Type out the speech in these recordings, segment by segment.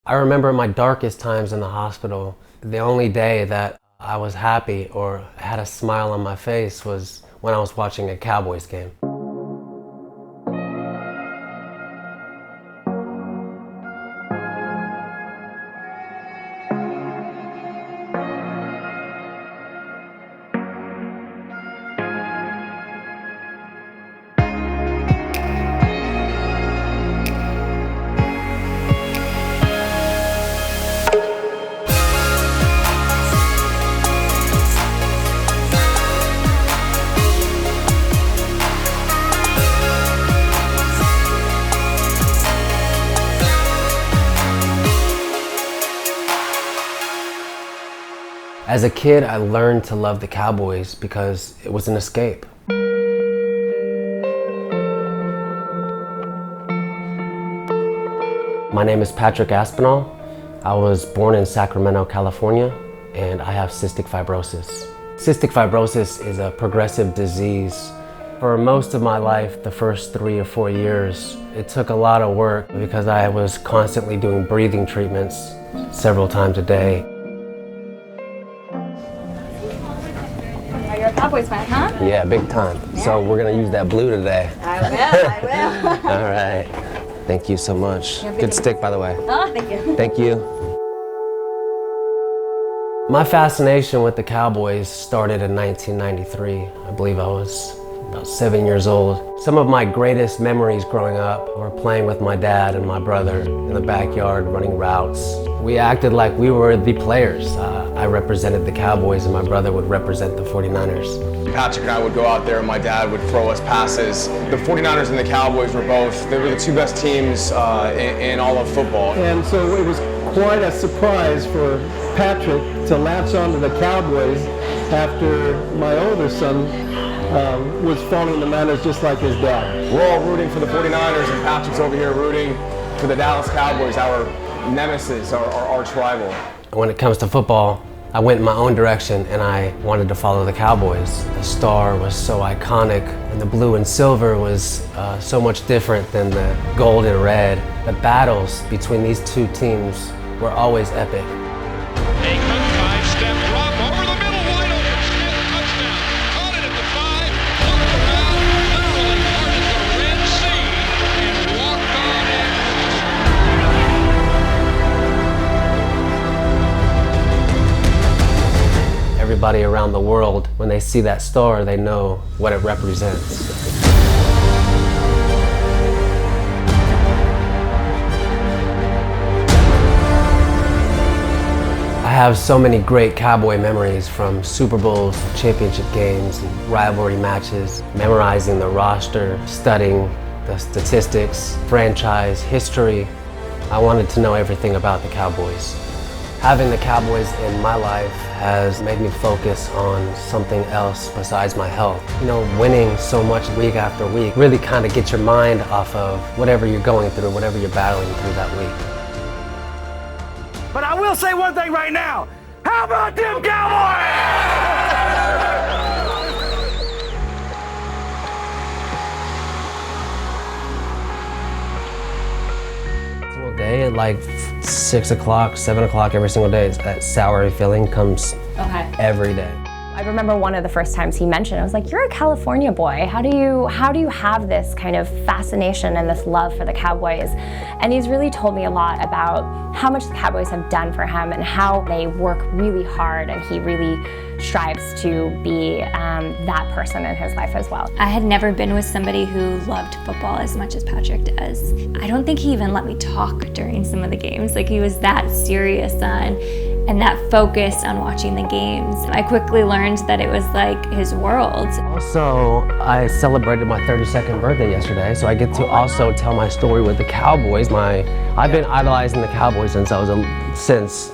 I remember my darkest times in the hospital. The only day that I was happy or had a smile on my face was when I was watching a Cowboys game. As a kid, I learned to love the Cowboys because it was an escape. My name is Patrick Aspinall. I was born in Sacramento, California, and I have cystic fibrosis. Cystic fibrosis is a progressive disease. For most of my life, the first 3 or 4 years, it took a lot of work because I was constantly doing breathing treatments several times a day. You're a Cowboys fan, huh? Yeah, big time. Yeah. So we're gonna use that blue today. I will. All right. Thank you so much. Good stick, by the way. Oh, thank you. Thank you. My fascination with the Cowboys started in 1993. I believe I was about 7 years old. Some of my greatest memories growing up were playing with my dad and my brother in the backyard, running routes. We acted like we were the players. I represented the Cowboys and my brother would represent the 49ers. Patrick and I would go out there and my dad would throw us passes. The 49ers and the Cowboys were the two best teams in all of football. And so it was quite a surprise for Patrick to latch onto the Cowboys after my older son was following the Niners just like his dad. We're all rooting for the 49ers and Patrick's over here rooting for the Dallas Cowboys, our nemesis, our arch rival. When it comes to football, I went in my own direction and I wanted to follow the Cowboys. The star was so iconic and the blue and silver was so much different than the gold and red. The battles between these two teams were always epic. A quick five-step drop over the middle, wide open, Smith, touchdown. Caught it at the 5, looked around, literally parted the Red Sea and walked on in. Everybody around the world, when they see that star, they know what it represents. I have so many great Cowboy memories from Super Bowls, championship games, and rivalry matches, memorizing the roster, studying the statistics, franchise, history. I wanted to know everything about the Cowboys. Having the Cowboys in my life has made me focus on something else besides my health. You know, winning so much week after week really kind of gets your mind off of whatever you're going through, whatever you're battling through that week. But I will say one thing right now. How about them Cowboys? Single day at like 6 o'clock, 7 o'clock every single day, that sour feeling comes every day. I remember one of the first times he mentioned, I was like, you're a California boy. How do you have this kind of fascination and this love for the Cowboys? And he's really told me a lot about how much the Cowboys have done for him and how they work really hard, and he really strives to be that person in his life as well. I had never been with somebody who loved football as much as Patrick does. I don't think he even let me talk during some of the games. Like, he was that serious on and that focus on watching the games. I quickly learned that it was like his world. Also, I celebrated my 32nd birthday yesterday, so I get to also tell my story with the Cowboys. I've been idolizing the Cowboys since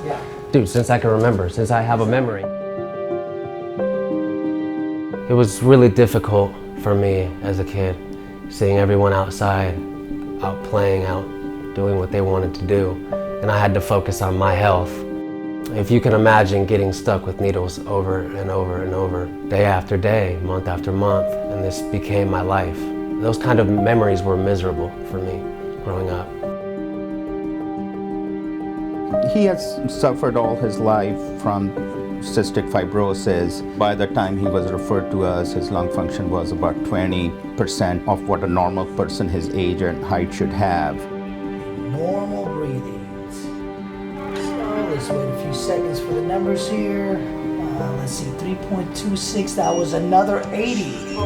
since I can remember, since I have a memory. It was really difficult for me as a kid, seeing everyone outside, out playing, out doing what they wanted to do, and I had to focus on my health. If you can imagine getting stuck with needles over and over and over, day after day, month after month, and this became my life. Those kind of memories were miserable for me growing up. He has suffered all his life from cystic fibrosis. By the time he was referred to us, his lung function was about 20% of what a normal person his age and height should have. Normal breathings. So let's wait a few seconds for the numbers here. Let's see, 3.26, that was another 80.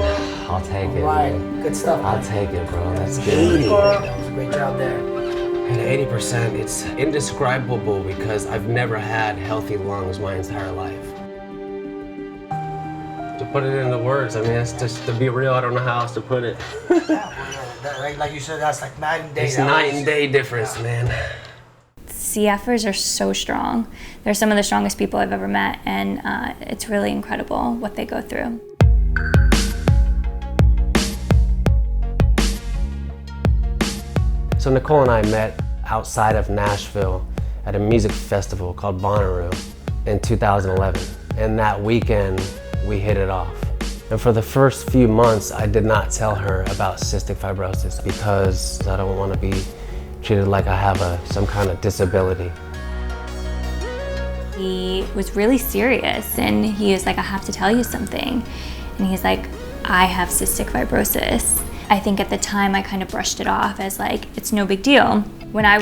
I'll take it. Right, Man. good stuff. I'll take it, bro. That's 80. good. That was a great job there. And 80%, it's indescribable because I've never had healthy lungs my entire life. To put it into words, I mean, it's just, to be real, I don't know how else to put it. Right, like you said, that's like night and day. It's night and day difference, man. CFers are so strong. They're some of the strongest people I've ever met, and it's really incredible what they go through. So Nicole and I met outside of Nashville at a music festival called Bonnaroo in 2011. And that weekend, we hit it off. And for the first few months, I did not tell her about cystic fibrosis because I don't want to be treated like I have some kind of disability. He was really serious, and he was like, I have to tell you something. And he's like, I have cystic fibrosis. I think at the time I kind of brushed it off as like, it's no big deal. When I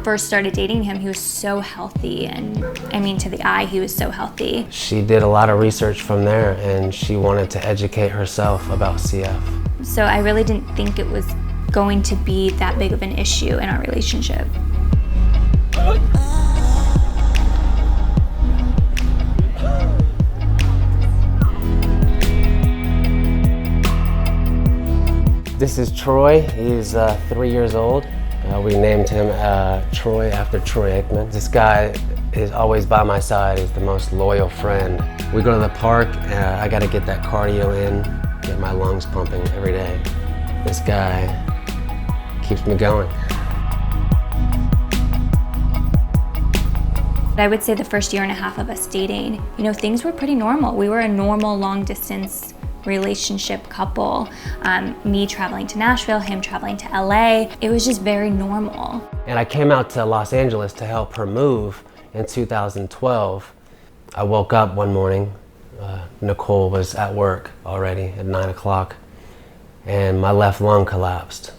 first started dating him, he was so healthy, and I mean, to the eye, he was so healthy. She did a lot of research from there, and she wanted to educate herself about CF. So I really didn't think it was going to be that big of an issue in our relationship. This is Troy. He's 3 years old. We named him Troy after Troy Aikman. This guy is always by my side. He's the most loyal friend. We go to the park. I got to get that cardio in, get my lungs pumping every day. This guy keeps me going. I would say the first year and a half of us dating, you know, things were pretty normal. We were a normal long distance relationship couple. Me traveling to Nashville, him traveling to LA. It was just very normal. And I came out to Los Angeles to help her move in 2012. I woke up one morning, Nicole was at work already at 9 o'clock, and my left lung collapsed.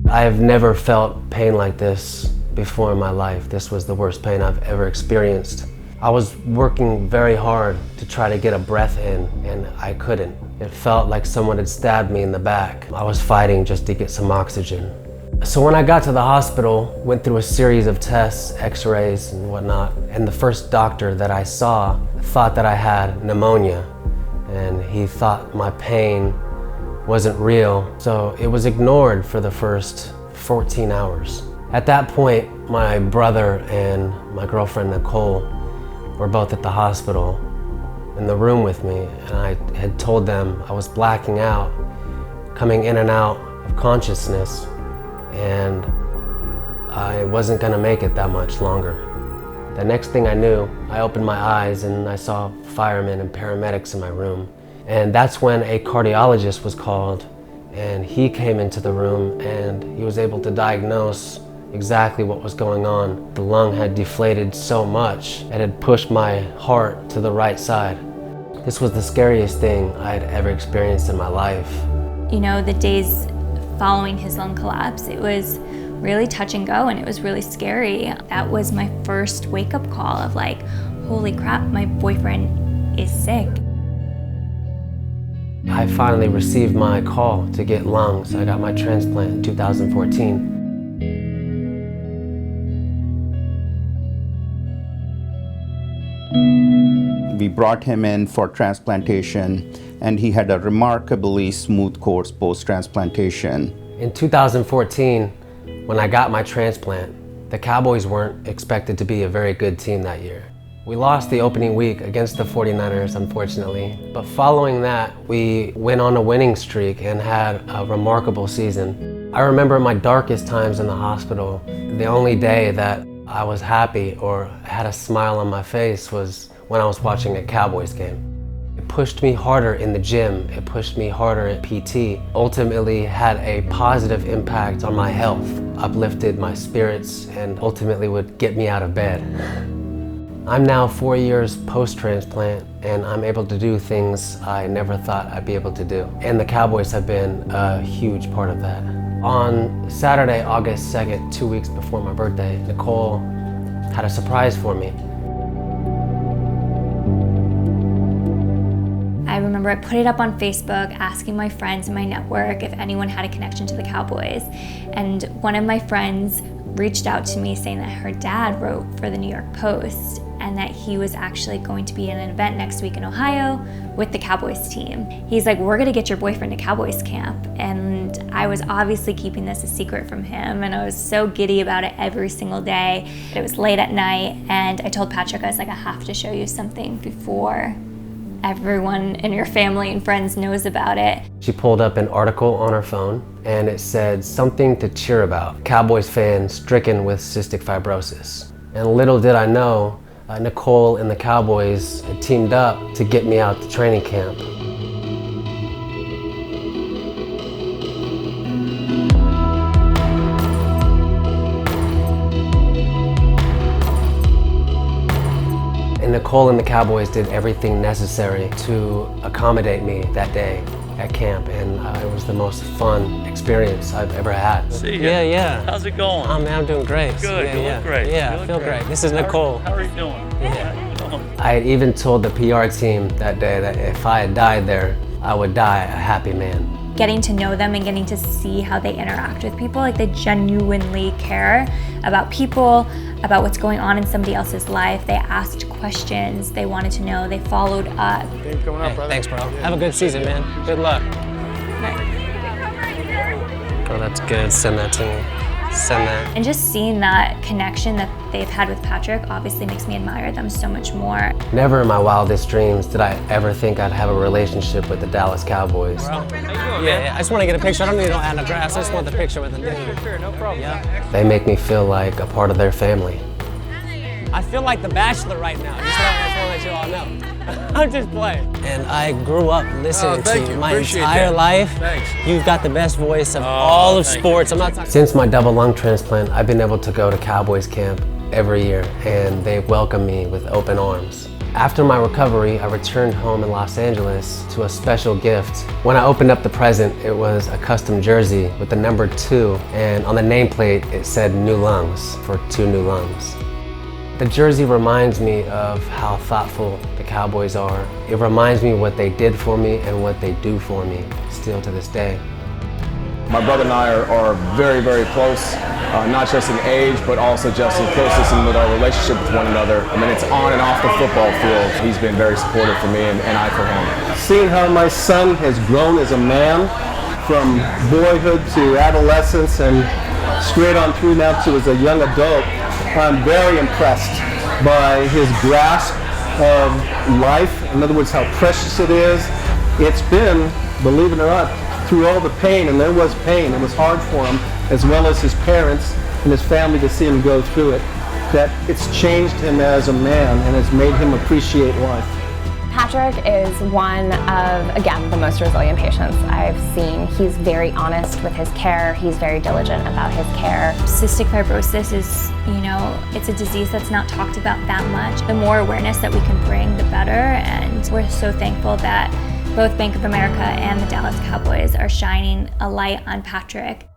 I have never felt pain like this before in my life. This was the worst pain I've ever experienced. I was working very hard to try to get a breath in, and I couldn't. It felt like someone had stabbed me in the back. I was fighting just to get some oxygen. So when I got to the hospital, went through a series of tests, x-rays and whatnot, and the first doctor that I saw thought that I had pneumonia, and he thought my pain wasn't real, so it was ignored for the first 14 hours. At that point, my brother and my girlfriend Nicole were both at the hospital in the room with me, and I had told them I was blacking out, coming in and out of consciousness, and I wasn't gonna make it that much longer. The next thing I knew, I opened my eyes and I saw firemen and paramedics in my room. And that's when a cardiologist was called, and he came into the room and he was able to diagnose exactly what was going on. The lung had deflated so much, it had pushed my heart to the right side. This was the scariest thing I had ever experienced in my life. You know, the days following his lung collapse, it was really touch and go, and it was really scary. That was my first wake-up call of like, holy crap, my boyfriend is sick. I finally received my call to get lungs. I got my transplant in 2014. We brought him in for transplantation, and he had a remarkably smooth course post-transplantation. In 2014, when I got my transplant, the Cowboys weren't expected to be a very good team that year. We lost the opening week against the 49ers, unfortunately. But following that, we went on a winning streak and had a remarkable season. I remember my darkest times in the hospital. The only day that I was happy or had a smile on my face was when I was watching a Cowboys game. It pushed me harder in the gym. It pushed me harder at PT. Ultimately had a positive impact on my health, uplifted my spirits, and ultimately would get me out of bed. I'm now 4 years post-transplant, and I'm able to do things I never thought I'd be able to do. And the Cowboys have been a huge part of that. On Saturday, August 2nd, 2 weeks before my birthday, Nicole had a surprise for me. I remember I put it up on Facebook asking my friends in my network if anyone had a connection to the Cowboys. And one of my friends reached out to me saying that her dad wrote for the New York Post and that he was actually going to be in an event next week in Ohio with the Cowboys team. He's like, we're gonna get your boyfriend to Cowboys camp. And I was obviously keeping this a secret from him, and I was so giddy about it every single day. It was late at night, and I told Patrick, I was like, I have to show you something before everyone in your family and friends knows about it. She pulled up an article on her phone, and it said something to cheer about. Cowboys fan stricken with cystic fibrosis. And little did I know, Nicole and the Cowboys had teamed up to get me out to training camp. And Nicole and the Cowboys did everything necessary to accommodate me that day at camp, and it was the most fun experience I've ever had. See ya. Yeah. How's it going? Oh man, I'm doing great. Good, you look great. Yeah, I feel great. This is Nicole. How are you doing? Yeah. How you doing? I had even told the PR team that day that if I had died there, I would die a happy man. Getting to know them and getting to see how they interact with people, like they genuinely care about people, about what's going on in somebody else's life. They asked questions, they wanted to know, they followed up. Hey, thanks, bro. Have a good season, man. Good luck. Oh, that's good. Send that to me. Send that. And just seeing that connection that they've had with Patrick obviously makes me admire them so much more. Never in my wildest dreams did I ever think I'd have a relationship with the Dallas Cowboys. Yeah, I just want to get a picture. I don't need no autographs. I just want the picture with them. Sure, no problem. Yeah. They make me feel like a part of their family. I feel like The Bachelor right now. Just want to let you all know. I'm just playing. And I grew up listening to you my entire life. Thanks. You've got the best voice of all of sports. I'm not talking. Since my double lung transplant, I've been able to go to Cowboys camp every year, and they welcome me with open arms. After my recovery, I returned home in Los Angeles to a special gift. When I opened up the present, it was a custom jersey with the number 2, and on the nameplate it said "New Lungs" for 2 new lungs. The jersey reminds me of how thoughtful the Cowboys are. It reminds me what they did for me and what they do for me, still to this day. My brother and I are very, very close, not just in age, but also just in closeness and with our relationship with one another. I mean, it's on and off the football field. He's been very supportive for me and I for him. Seeing how my son has grown as a man from boyhood to adolescence and straight on through now to as a young adult, I'm very impressed by his grasp of life. In other words, how precious it is. It's been, believe it or not, through all the pain, and there was pain, it was hard for him, as well as his parents and his family to see him go through it, that it's changed him as a man and has made him appreciate life. Patrick is one of, again, the most resilient patients I've seen. He's very honest with his care. He's very diligent about his care. Cystic fibrosis is, it's a disease that's not talked about that much. The more awareness that we can bring, the better, and we're so thankful that both Bank of America and the Dallas Cowboys are shining a light on Patrick.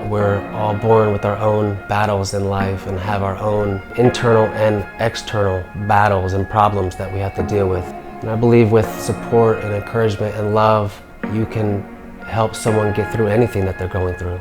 We're all born with our own battles in life and have our own internal and external battles and problems that we have to deal with. And I believe with support and encouragement and love, you can help someone get through anything that they're going through.